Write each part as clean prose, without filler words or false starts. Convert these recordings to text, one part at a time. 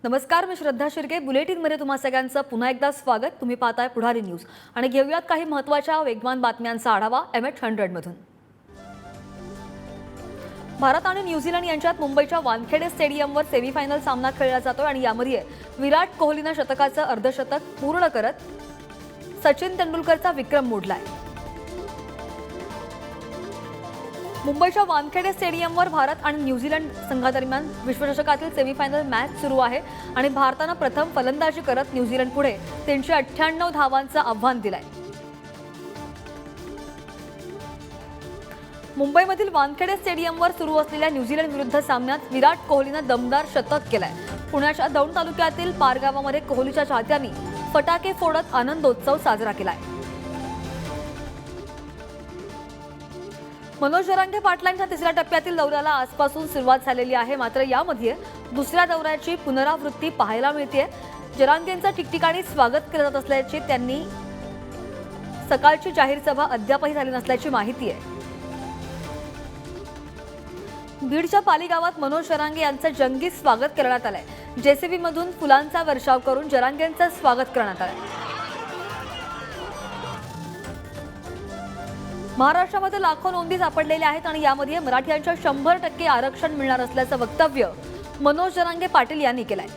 नमस्कार, मी श्रद्धा शिर्के. बुलेटिनमध्ये तुम्हा सगळ्यांचं पुन्हा एकदा स्वागत. तुम्ही पाहताय पुढारी न्यूज आणि घेऊयात काही महत्त्वाच्या वेगवान बातम्यांचा आढावा M800 मधून. भारत आणि न्यूझीलंड यांच्यात मुंबईच्या वानखेडे स्टेडियमवर सेमीफायनल सामना खेळला जातोय आणि यामध्ये विराट कोहलीनं शतकाचं अर्धशतक पूर्ण करत सचिन तेंडुलकरचा विक्रम मोडलाय. मुंबईच्या वानखेडे स्टेडियमवर भारत आणि न्यूझीलंड संघादरम्यान विश्वचषकातील सेमीफायनल मॅच सुरू आहे आणि भारतानं प्रथम फलंदाजी करत न्यूझीलंड पुढे 398 धावांचं आव्हान दिलंय. मुंबईमधील वानखेडे स्टेडियमवर सुरू असलेल्या न्यूझीलंड विरुद्ध सामन्यात विराट कोहलीनं दमदार शतक केलंय. पुण्याच्या दौंड तालुक्यातील पारगावामध्ये कोहलीच्या चाहत्यांनी फटाके फोडत आनंदोत्सव साजरा केलाय. मनोज जरांगे पाटलांच्या तिसऱ्या टप्प्यातील दौऱ्याला आजपासून सुरुवात झालेली आहे. मात्र यामध्ये दुसऱ्या दौऱ्याची पुनरावृत्ती पाहायला मिळते. जरांगेंचं ठिकठिकाणी स्वागत केलं जात असल्याची त्यांनी सकाळची जाहीर सभा अद्यापही झाली नसल्याची माहिती आहे. बीडच्या पाली गावात मनोज जरांगे यांचं जंगी स्वागत करण्यात आलंय. JCB मधून फुलांचा वर्षाव करून जरांगेंचं स्वागत करण्यात आलंय. महाराष्ट्रामध्ये लाखो नोंदी सापडलेल्या आहेत आणि यामध्ये मराठ्यांच्या 100% आरक्षण मिळणार असल्याचं वक्तव्य मनोज जरांगे पाटील यांनी केलंय.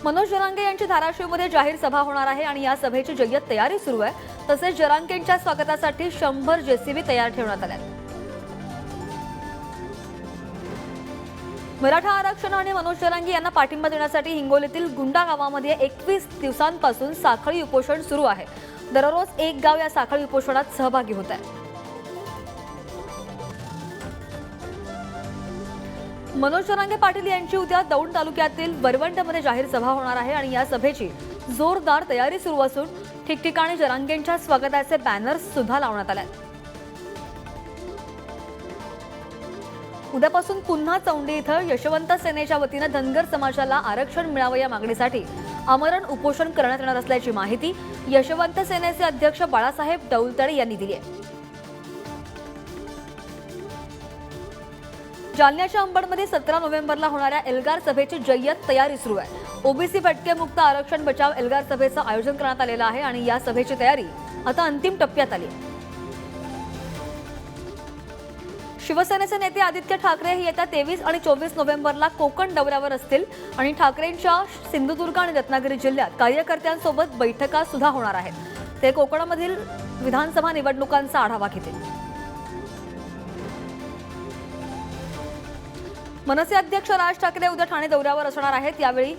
मनोज जरांगे यांची धाराशिवमध्ये जाहीर सभा होणार आहे आणि या सभेची जय्यत तयारी सुरू आहे. तसेच जरांगेंच्या स्वागतासाठी 100 JCB तयार ठेवण्यात आल्या. मराठा आरक्षण आणि मनोज जरांगे यांना पाठिंबा देण्यासाठी हिंगोलीतील गुंडा गावामध्ये 21 दिवसांपासून साखळी उपोषण सुरू आहे. दररोज एक गाव या साखळी उपोषणात सहभागी होत आहे. मनोज जरांगे पाटील यांची उद्या दौंड तालुक्यातील वरवंटमध्ये जाहीर सभा होणार आहे आणि या सभेची जोरदार तयारी सुरू असून ठिकठिकाणी जरांगेंच्या स्वागताचे बॅनर्स सुद्धा लावण्यात आले. उद्यापासून पुन्हा चौंडी इथं यशवंत सेनेच्या वतीनं धनगर समाजाला आरक्षण मिळावं या मागणीसाठी आमरण उपोषण करण्यात येणार असल्याची माहिती यशवंत सेनेचे अध्यक्ष बाळासाहेब डौलतडे यांनी दिली आहे. जालन्याच्या अंबडमध्ये 17 नोव्हेंबरला होणाऱ्या एल्गार सभेची जय्यत तयारी सुरू आहे. ओबीसी भटकेमुक्त आरक्षण बचाव एल्गार सभेचं आयोजन करण्यात आलेलं आहे आणि या सभेची तयारी आता अंतिम टप्प्यात आली आहे. शिवसेनेचे नेते आदित्य ठाकरे हे येत्या 23 आणि 24 नोव्हेंबरला कोकण दौऱ्यावर असतील आणि ठाकरेंच्या सिंधुदुर्ग आणि रत्नागिरी जिल्ह्यात कार्यकर्त्यांसोबत बैठका सुद्धा होणार आहेत. ते कोकणामधील विधानसभा निवडणुकांचा आढावा घेतील. मनसे अध्यक्ष राज ठाकरे उद्या ठाणे दौऱ्यावर असणार आहेत. यावेळी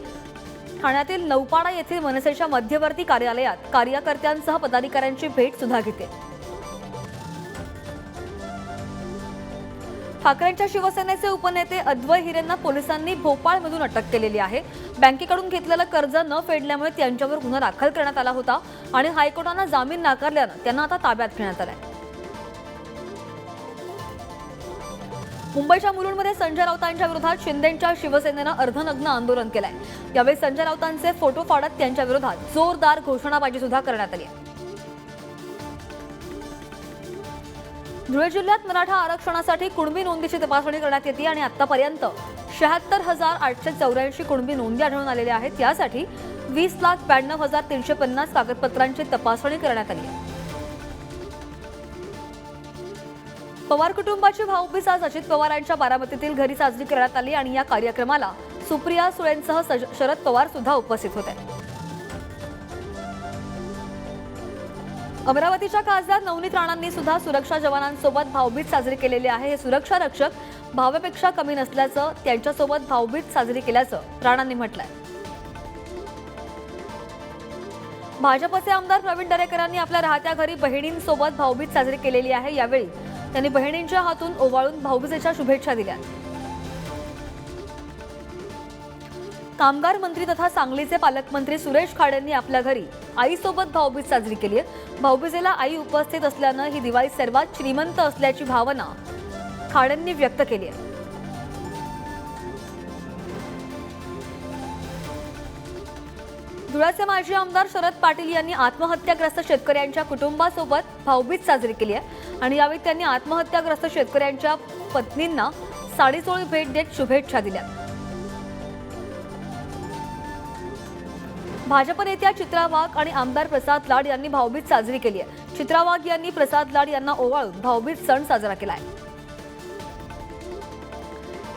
ठाण्यातील नौपाडा येथील मनसेच्या मध्यवर्ती कार्यालयात कार्यकर्त्यांसह पदाधिकाऱ्यांची भेट सुद्धा घेतील. ठाकरेंच्या शिवसेनेचे उपनेते अद्वै हिरेंना पोलिसांनी भोपाळमधून अटक केलेली आहे. बँकेकडून घेतलेलं कर्ज न फेडल्यामुळे त्यांच्यावर गुन्हा दाखल करण्यात आला होता आणि हायकोर्टानं जामीन नाकारल्यानं त्यांना आता ताब्यात घेण्यात आलंय. मुंबईच्या मुलुंडमध्ये संजय राऊतांच्या विरोधात शिंदेंच्या शिवसेनेनं अर्धनग्न आंदोलन केलंय. यावेळी संजय राऊतांचे फोटो फाडत त्यांच्या विरोधात जोरदार घोषणाबाजी सुद्धा करण्यात आली. धुळे जिल्ह्यात मराठा आरक्षणासाठी कुणबी नोंदीची तपासणी करण्यात येते आणि आतापर्यंत 76,884 कुणबी नोंदी आढळून आलेल्या आहेत. यासाठी 20,92,350 कागदपत्रांची तपासणी करण्यात आली आहे. पवार कुटुंबाची भाऊबीज आज अजित पवारांच्या बारामतीतील घरी साजरी करण्यात आली आणि या कार्यक्रमाला सुप्रिया सुळेंसह शरद पवार सुद्धा उपस्थित होते. अमरावतीच्या खासदार नवनीत राणांनी सुद्धा सुरक्षा जवानांसोबत भाऊबीज साजरी केलेली आहे. हे सुरक्षा रक्षक भावापेक्षा कमी नसल्याचं, त्यांच्यासोबत भाऊबीज साजरी केल्याचं राणांनी म्हटलंय. भाजपचे आमदार प्रवीण दरेकरांनी आपल्या राहत्या घरी बहिणींसोबत भाऊबीज साजरी केलेली आहे. यावेळी त्यांनी बहिणींच्या हातून ओवाळून भाऊबीजेच्या शुभेच्छा दिल्या. कामगार मंत्री तथा सांगलीचे पालकमंत्री सुरेश खाडेंनी आपल्या घरी आईसोबत भाऊबीज साजरी केली आहे. भाऊबीजेला आई उपस्थित असल्यानं ही दिवाळी सर्वात श्रीमंत असल्याची भावना खाडेंनी व्यक्त केली आहे. धुळ्याचे माजी आमदार शरद पाटील यांनी आत्महत्याग्रस्त शेतकऱ्यांच्या कुटुंबासोबत भाऊबीज साजरी केली आहे आणि यावेळी त्यांनी आत्महत्याग्रस्त शेतकऱ्यांच्या पत्नींना साडीचोळी भेट देत शुभेच्छा दिल्या. भाजप नेत्या चित्रा वाघ आणि आमदार प्रसाद लाड यांनी भाऊबीज साजरी केली आहे. चित्रा वाघ यांनी प्रसाद लाड यांना ओवाळून भाऊबीज सण साजरा केलाय.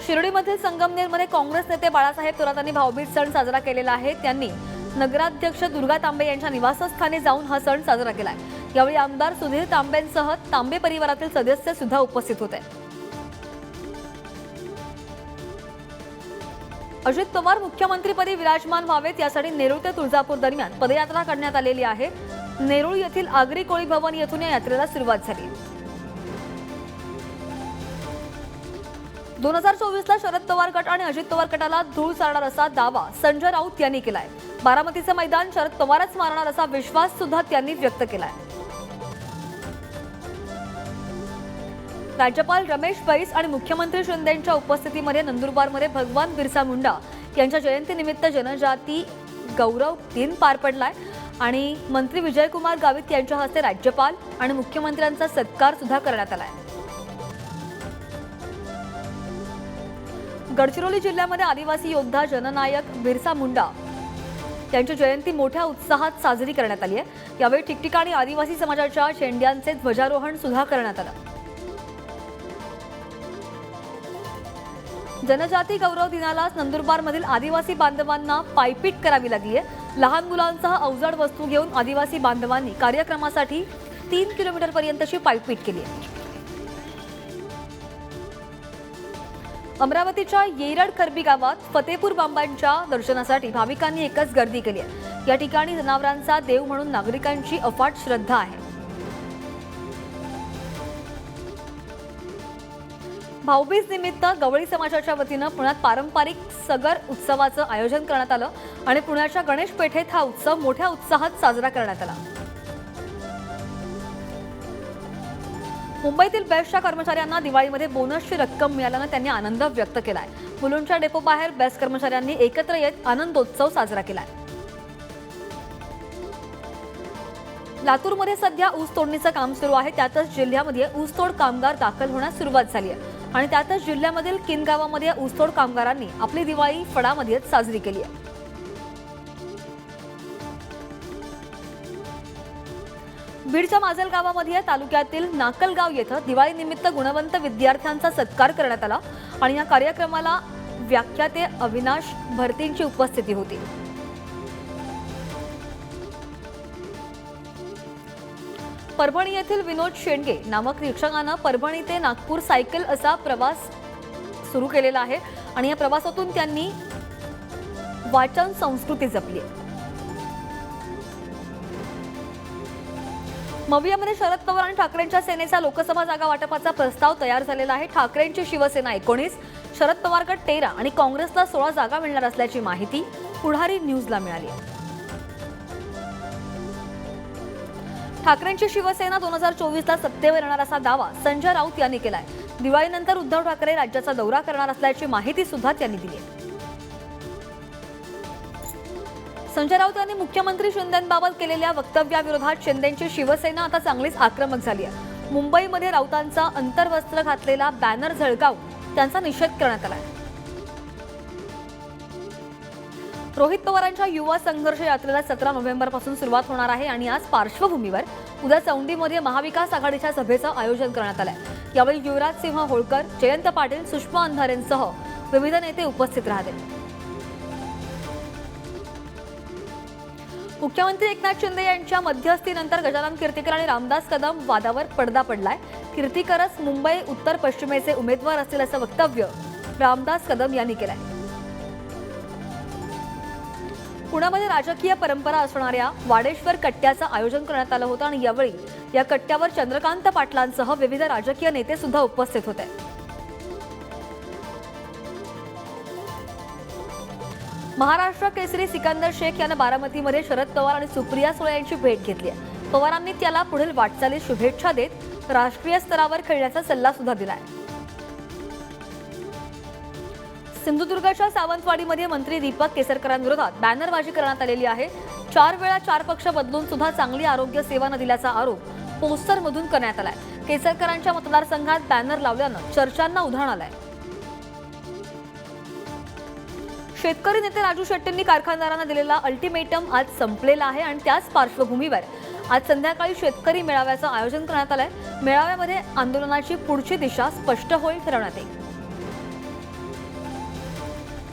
शिर्डीमधील संगमनेरमध्ये काँग्रेस नेते बाळासाहेब थोरात यांनी भाऊबीज सण साजरा केलेला आहे. त्यांनी नगराध्यक्ष दुर्गा तांबे यांच्या निवासस्थानी जाऊन हा सण साजरा केलाय. यावेळी आमदार सुधीर तांबेंसह तांबे परिवारातील सदस्य सुद्धा उपस्थित होते. अजित पवार मुख्यमंत्रीपदी विराजमान व्हावेत यासाठी नेरूळ ते तुळजापूर दरम्यान पदयात्रा काढण्यात आलेली आहे. नेरूळ येथील आगरी कोळी भवन येथून या यात्रेला सुरुवात झाली. 2024ला शरद पवार गट आणि अजित पवार गटाला धूळ चालणार असा दावा संजय राऊत यांनी केलाय. बारामतीचे मैदान शरद पवारच मारणार असा विश्वास सुद्धा त्यांनी व्यक्त केलाय. राज्यपाल रमेश बैस आणि मुख्यमंत्री शिंदेंच्या उपस्थितीमध्ये नंदुरबारमध्ये भगवान बिरसा मुंडा यांच्या जयंतीनिमित्त जनजाती गौरव दिन पार पडलाय आणि मंत्री विजयकुमार गावित यांच्या हस्ते राज्यपाल आणि मुख्यमंत्र्यांचा सत्कार सुद्धा करण्यात आलाय. गडचिरोली जिल्ह्यामध्ये आदिवासी योद्धा जननायक बिरसा मुंडा यांची जयंती मोठ्या उत्साहात साजरी करण्यात आली आहे. यावेळी ठिकठिकाणी आदिवासी समाजाच्या झेंड्यांचे ध्वजारोहण सुद्धा करण्यात आलं. जनजाती गौरव दिनाला नंदुरबारमधील आदिवासी बांधवांना पायपीट करावी लागली आहे. लहान मुलांसह अवजड वस्तू घेऊन आदिवासी बांधवांनी कार्यक्रमासाठी 3 किलोमीटरपर्यंतची पायपीट केली आहे. अमरावतीच्या येरड खरबी गावात फतेपूर बाबांच्या दर्शनासाठी भाविकांनी एकच गर्दी केली आहे. या ठिकाणी जनावरांचा देव म्हणून नागरिकांची अफाट श्रद्धा आहे. भाऊबीज निमित्त गवळी समाजाच्या वतीनं पुण्यात पारंपरिक सगर उत्सवाचं आयोजन करण्यात आलं आणि पुण्याच्या गणेश पेठेत हा उत्सव मोठ्या उत्साहात साजरा करण्यात आला. मुंबईतील बेस्टच्या कर्मचाऱ्यांना दिवाळीमध्ये बोनसची रक्कम मिळाल्यानं त्यांनी आनंद व्यक्त केलाय. मुलुंडच्या डेपोबाहेर बेस्ट कर्मचाऱ्यांनी एकत्र येत आनंदोत्सव साजरा केलाय. लातूरमध्ये सध्या ऊस तोडणीचं काम सुरू आहे. त्यातच जिल्ह्यामध्ये ऊसतोड कामगार दाखल होण्यास सुरुवात झाली आहे आणि त्यातच जिल्ह्यामधील किन गावामध्ये ऊसतोड कामगारांनी आपली दिवाळी फडामध्ये साजरी केली आहे. बीडच्या माजल गावामध्ये तालुक्यातील नाकलगाव येथे दिवाळीनिमित्त गुणवंत विद्यार्थ्यांचा सत्कार करण्यात आला आणि या कार्यक्रमाला व्याख्याते अविनाश भरतींची उपस्थिती होती. परभणी येथील विनोद शेंडगे नामक रिक्षकानं परभणी ते नागपूर सायकल असा प्रवास सुरू केलेला आहे आणि या प्रवासातून त्यांनी वाचन संस्कृती जपली. मवियामध्ये शरद पवार आणि ठाकरेंच्या सेनेचा लोकसभा जागा वाटपाचा प्रस्ताव तयार झालेला आहे. ठाकरेंची शिवसेना 19, शरद पवार गट 13 आणि काँग्रेसला 16 जागा मिळणार असल्याची माहिती पुढारी न्यूजला मिळाली. ठाकरेंची शिवसेना 2024ला सत्तेवर येणार असा दावा संजय राऊत यांनी केलाय. दिवाळीनंतर उद्धव ठाकरे राज्याचा दौरा करणार असल्याची माहिती सुद्धा त्यांनी दिली. संजय राऊत यांनी मुख्यमंत्री शिंदेंबाबत केलेल्या वक्तव्याविरोधात शिंदेंची शिवसेना आता चांगलीच आक्रमक झाली आहे. मुंबईमध्ये राऊतांचा अंतर्वस्त्र घातलेला बॅनर झळकावून त्यांचा निषेध करण्यात आला. रोहित पवारांच्या युवा संघर्ष यात्रेला 17 नोव्हेंबरपासून सुरुवात होणार आहे आणि याच पार्श्वभूमीवर उद्या चौंडीमध्ये महाविकास आघाडीच्या सभेचं आयोजन करण्यात आलं आहे. यावेळी युवराज सिंह होळकर, जयंत पाटील, सुषमा अंधारेंसह विविध नेते उपस्थित राहतील. मुख्यमंत्री एकनाथ शिंदे यांच्या मध्यस्थीनंतर गजानन कीर्तिकर आणि रामदास कदम वादावर पडदा पडलाय. कीर्तिकरच मुंबई उत्तर पश्चिमेचे उमेदवार असतील असं वक्तव्य रामदास कदम यांनी केलंय. पुण्यामध्ये राजकीय परंपरा असणाऱ्या वाडेश्वर कट्ट्याचं आयोजन करण्यात आलं होतं आणि यावेळी या कट्ट्यावर चंद्रकांत पाटलांसह विविध राजकीय नेते सुद्धा उपस्थित होते. महाराष्ट्र केसरी सिकंदर शेख यानं बारामतीमध्ये शरद पवार आणि सुप्रिया सुळे यांची भेट घेतली आहे. पवारांनी त्याला पुढील वाटचालीत शुभेच्छा देत राष्ट्रीय स्तरावर खेळण्याचा सल्ला सुद्धा दिलाय. सिंधुदुर्गच्या सावंतवाडीमध्ये मंत्री दीपक केसरकरांविरोधात बॅनरबाजी करण्यात आलेली आहे. 4 वेळा 4 पक्ष बदलून सुद्धा चांगली आरोग्य सेवा न दिल्याचा आरोप पोस्टरमधून करण्यात आलाय. केसरकरांच्या मतदारसंघात बॅनर लावल्यानं चर्चांना उधाण आलंय. शेतकरी नेते राजू शेट्टींनी कारखानदारांना दिलेला अल्टिमेटम आज संपलेला आहे आणि त्याच पार्श्वभूमीवर आज संध्याकाळी शेतकरी मेळाव्याचं आयोजन करण्यात आलंय। मेळाव्यामध्ये आंदोलनाची पुढची दिशा स्पष्ट होईल ठरवण्यात येईल।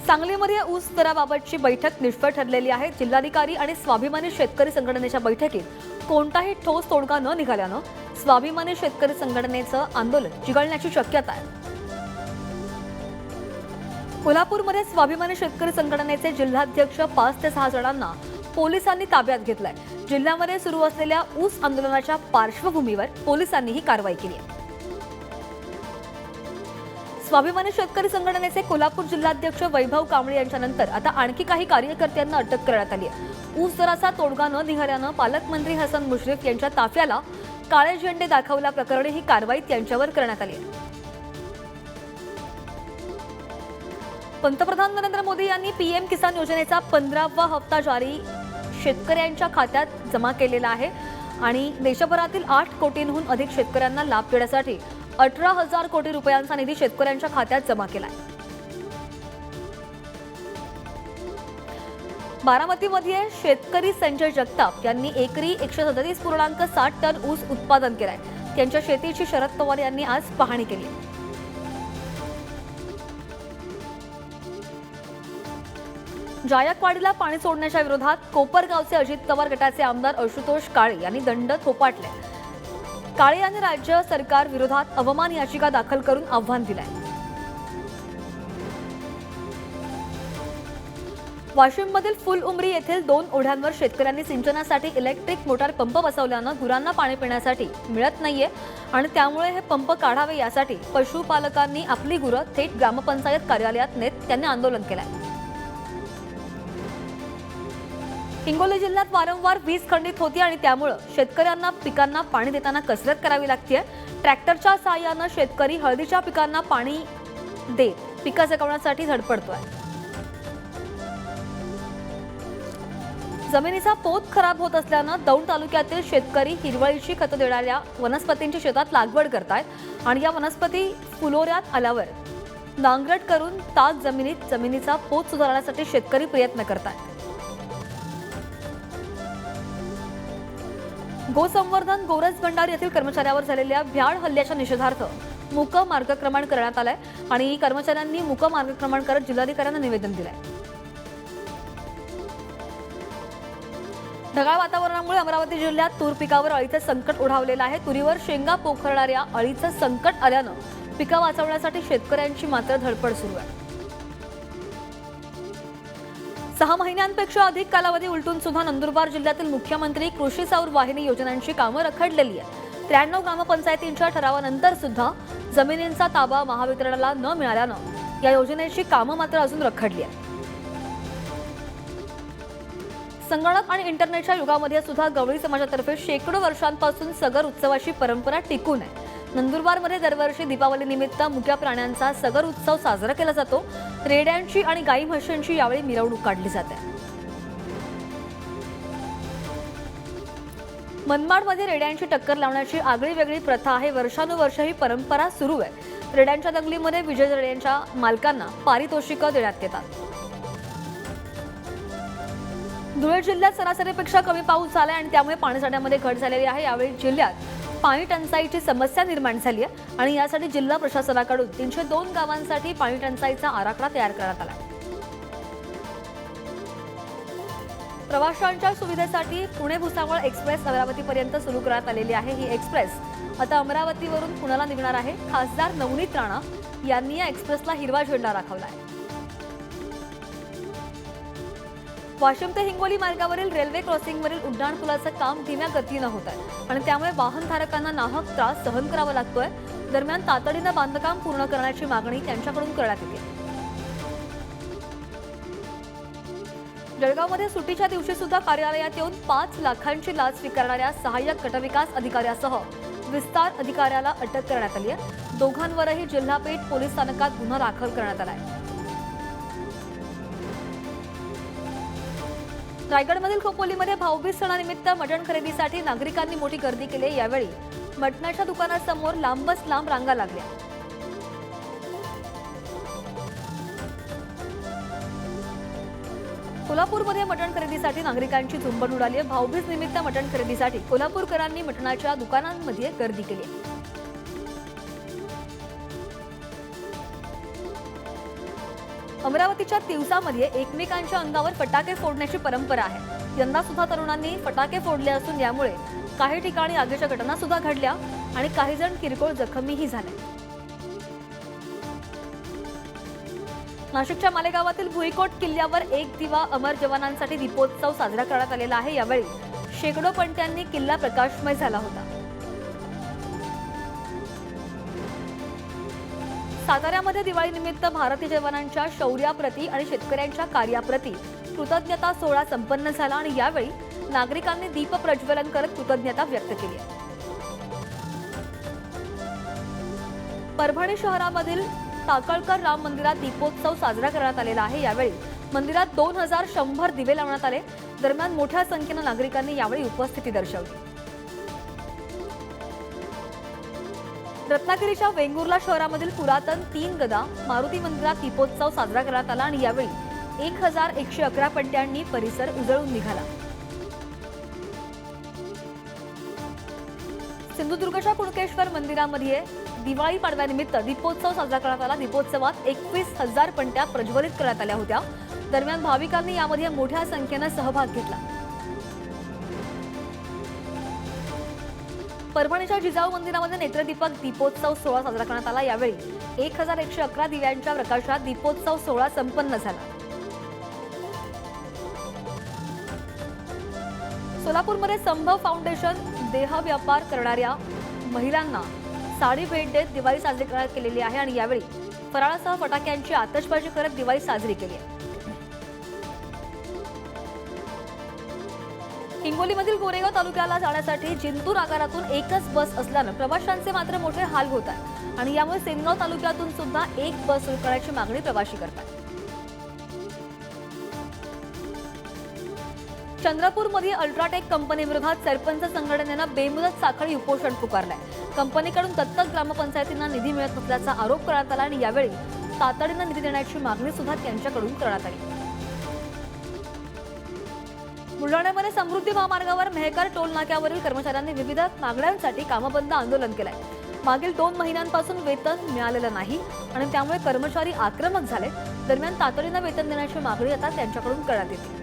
सांगलीमध्ये ऊस दराबाबतची बैठक निष्फळ ठरलेली आहे। जिल्हाधिकारी आणि स्वाभिमानी शेतकरी संघटनेच्या बैठकीत कोणताही ठोस तोडगा न निघाल्यानं स्वाभिमानी शेतकरी संघटनेचं आंदोलन चिघळण्याची शक्यता आहे। कोल्हापूरमध्ये स्वाभिमानी शेतकरी संघटनेचे जिल्हाध्यक्ष 5 ते 6 जणांना पोलिसांनी ताब्यात घेतलाय। जिल्ह्यामध्ये सुरू असलेल्या ऊस आंदोलनाच्या पार्श्वभूमीवर पोलिसांनी ही कारवाई केली आहे। स्वाभिमानी शेतकरी संघटनेचे कोल्हापूर जिल्हाध्यक्ष वैभव कांबळे यांच्यानंतर आता आणखी काही कार्यकर्त्यांना अटक करण्यात आली आहे। ऊस दराचा तोडगा न निघाल्यानं पालकमंत्री हसन मुश्रीफ यांच्या ताफ्याला काळे झेंडे दाखवल्याप्रकरणी ही कारवाई त्यांच्यावर करण्यात आली आहे। पंतप्रधान नरेंद्र मोदी यांनी पीएम किसान योजनेचा 15वा हप्ता जारी शेतकऱ्यांच्या खात्यात जमा केलेला आहे आणि देशभरातील 8 कोटींहून अधिक शेतकऱ्यांना लाभ देण्यासाठी 18,000 कोटी रुपयांचा निधी शेतकऱ्यांच्या खात्यात जमा केला आहे। बारामतीमध्ये शेतकरी संजय जगताप यांनी एकरी 137.60 टन ऊस उत्पादन केलाय। त्यांच्या शेतीची शरद पवार यांनी आज पाहणी केली। जायकवाडीला पाणी सोडण्याच्या विरोधात कोपरगावचे अजित पवार गटाचे आमदार आशुतोष काळे यांनी दंड थोपटले। काळे यांनी राज्य सरकार विरोधात अवमान याचिका दाखल करून आव्हान दिलंय। वाशिममधील फुलउमरी येथील 2 ओढ्यांवर शेतकऱ्यांनी सिंचनासाठी इलेक्ट्रिक मोटार पंप बसवल्यानं गुरांना पाणी पिण्यासाठी मिळत नाहीये आणि त्यामुळे हे पंप काढावे यासाठी पशुपालकांनी आपली गुरं थेट ग्रामपंचायत कार्यालयात नेत त्यांनी आंदोलन केलंय। हिंगोली जिल्ह्यात वारंवार वीज खंडित होती आणि त्यामुळे शेतकऱ्यांना पिकांना पाणी देताना कसरत करावी लागते। ट्रॅक्टरच्या सहाय्यानं शेतकरी हळदीच्या पिकांना पाणी देत पिकं जगवण्यासाठी धडपडतोय। जमिनीचा पोत खराब होत असल्यानं दौंड तालुक्यातील शेतकरी हिरवळीची खतं देणाऱ्या वनस्पतींची शेतात लागवड करतायत आणि या वनस्पती फुलोऱ्यात आल्यावर नांगरट करून ताक जमिनीचा पोत सुधारण्यासाठी शेतकरी प्रयत्न करतायत। गोसंवर्धन गोरज भंडार येथील कर्मचाऱ्यावर झालेल्या भ्याड हल्ल्याच्या निषेधार्थ मूक मार्गक्रमण करण्यात आलंय आणि कर्मचाऱ्यांनी मूक मार्गक्रमण करत जिल्हाधिकाऱ्यांना निवेदन दिलंय। ढगाळ वातावरणामुळे अमरावती जिल्ह्यात तूर पिकावर अळीचं संकट ओढावलेलं आहे। तुरीवर शेंगा पोखरणाऱ्या अळीचं संकट आल्यानं पिकं वाचवण्यासाठी शेतकऱ्यांची मात्र धडपड सुरू आहे। 6 महिन्यांपेक्षा अधिक कालावधी उलटून सुद्धा नंदुरबार जिल्ह्यातील मुख्यमंत्री कृषी सौर वाहिनी योजनांची कामं रखडलेली आहेत। 93 ग्रामपंचायतींच्या ठरावानंतर सुद्धा जमिनींचा ताबा महावितरणाला न मिळाल्यानं या योजनेची कामं मात्र अजून रखडली आहेत। संगणक आणि इंटरनेटच्या युगामध्ये सुद्धा गवळी समाजातर्फे शेकडो वर्षांपासून सगर उत्सवाची परंपरा टिकून आहे। नंदुरबारमध्ये दरवर्षी दीपावलीनिमित्त मुक्या प्राण्यांचा सगर उत्सव साजरा केला जातो। रेड्यांची आणि गाई म्हशींची यावेळी मिरवणूक काढली जाते। मनमाडमध्ये रेड्यांची टक्कर लावण्याची आगळी वेगळी प्रथा आहे। वर्षानुवर्ष ही परंपरा सुरू आहे। रेड्यांच्या दंगलीमध्ये विजय रेड्यांच्या मालकांना पारितोषिकं देण्यात येतात। धुळे जिल्ह्यात सरासरीपेक्षा कमी पाऊस झालाय आणि त्यामुळे पाणीसाठ्यामध्ये घट झालेली आहे। यावेळी जिल्ह्यात पाणी टंचाईची समस्या निर्माण झाली आहे आणि यासाठी जिल्हा प्रशासनाकडून 302 गावांसाठी पाणी टंचाईचा आराखडा तयार करण्यात आला। प्रवाशांच्या सुविधेसाठी पुणे भुसावळ एक्सप्रेस अमरावतीपर्यंत सुरू करण्यात आलेली आहे। ही एक्सप्रेस आता अमरावतीवरून पुण्याला निघणार आहे। खासदार नवनीत राणा यांनी या एक्सप्रेसला हिरवा झेंडा दाखवला आहे। वाशिम ते हिंगोली मार्गावरील रेल्वे क्रॉसिंगवरील उड्डाणपुलाचं काम धीम्या गतीनं होत आहे आणि त्यामुळे वाहनधारकांना नाहक त्रास सहन करावा लागतोय। दरम्यान तातडीनं बांधकाम पूर्ण करण्याची मागणी त्यांच्याकडून करण्यात येते। जळगावमध्ये सुट्टीच्या दिवशी सुद्धा कार्यालयात येऊन 5 लाखांची लाच स्वीकारणाऱ्या सहाय्यक गटविकास अधिकाऱ्यासह विस्तार अधिकाऱ्याला अटक करण्यात आली आहे। दोघांवरही जिल्हा पेठ पोलीस स्थानकात गुन्हा दाखल करण्यात आला आहे। रायगडमधील खोपोलीमध्ये भाऊबीज सणानिमित्त मटण खरेदीसाठी नागरिकांनी मोठी गर्दी केली। यावेळी मटणाच्या दुकानासमोर लांबच लांब रांगा लागल्या। कोल्हापूरमध्ये मटण खरेदीसाठी नागरिकांची झुंबड उडाली आहे. भाऊबीज निमित्त मटण खरेदीसाठी कोल्हापूरकरांनी मटणाच्या दुकानांमध्ये गर्दी केली आहे. अमरावतीच्या तिवसामध्ये एकमेकांच्या अंगावर फटाके फोडण्याची परंपरा आहे. यंदा सुद्धा तरुणांनी फटाके फोडले असून यामुळे काही ठिकाणी आगीच्या घटना सुद्धा घडल्या आणि काही जण किरकोळ जखमीही झाले. नाशिकच्या मालेगावातील भुईकोट किल्ल्यावर एक दिवा अमर जवानांसाठी दीपोत्सव साजरा करण्यात आलेला आहे. यावेळी शेकडो पणत्यांनी किल्ला प्रकाशमय झाला होता. साताऱ्यामध्ये दिवाळीनिमित्त भारतीय जवानांच्या शौर्याप्रती आणि शेतकऱ्यांच्या कार्याप्रती कृतज्ञता सोहळा संपन्न झाला आणि यावेळी नागरिकांनी दीप प्रज्वलन करत कृतज्ञता व्यक्त केली. परभणी शहरामधील टाकळकर राम मंदिरात दीपोत्सव साजरा करण्यात आलेला आहे. यावेळी मंदिरात 2100 दिवे लावण्यात आले. दरम्यान मोठ्या संख्येने नागरिकांनी यावेळी उपस्थिती दर्शवली. रत्नागिरीच्या वेंगुर्ला शहरामधील पुरातन 3 गदा मारुती मंदिरात दीपोत्सव साजरा करण्यात आला आणि यावेळी 1111 पणत्यांनी परिसर उजळून निघाला. सिंधुदुर्गच्या कुणकेश्वर मंदिरामध्ये दिवाळी पाडव्यानिमित्त दीपोत्सव साजरा करण्यात आला. दीपोत्सवात 21,000 पणत्या प्रज्वलित करण्यात आल्या होत्या. दरम्यान भाविकांनी यामध्ये मोठ्या संख्येने सहभाग घेतला. परभणीच्या जिजाऊ मंदिरामध्ये नेत्रदीपक दीपोत्सव सोहळा साजरा करण्यात आला. यावेळी 1111 दिव्यांच्या प्रकाशात दीपोत्सव सोहळा संपन्न झाला. सोलापूरमध्ये संभव फाउंडेशन देह व्यापार करणाऱ्या महिलांना साडी भेट देत दिवाळी साजरी करण्यात केलेली आहे आणि यावेळी फराळासह फटाक्यांची आतषबाजी करत दिवाळी साजरी केली आहे. हिंगोलीमधील गोरेगाव तालुक्याला जाण्यासाठी जिंतूर आगारातून एकच बस असल्यानं प्रवाशांचे मात्र मोठे हाल होत आहेत आणि यामुळे सेनगाव तालुक्यातून सुद्धा एक बस सुरू करण्याची मागणी प्रवासी करतात. चंद्रपूरमध्ये अल्ट्राटेक कंपनीविरोधात सरपंच संघटनेनं बेमुदत साखळी उपोषण पुकारलंय. कंपनीकडून दत्तक ग्रामपंचायतींना निधी मिळत नसल्याचा आरोप करण्यात आला आणि यावेळी तातडीनं निधी देण्याची मागणी सुद्धा त्यांच्याकडून करण्यात आली. बुलढाण्यामध्ये समृद्धी महामार्गावर मेहकर टोल नाक्यावरील कर्मचाऱ्यांनी विविध मागण्यांसाठी कामबंद आंदोलन केलंय. मागील 2 महिन्यांपासून वेतन मिळालेलं नाही आणि त्यामुळे कर्मचारी आक्रमक झाले. दरम्यान तातडीनं वेतन देण्याची मागणी आता त्यांच्याकडून करण्यात येते.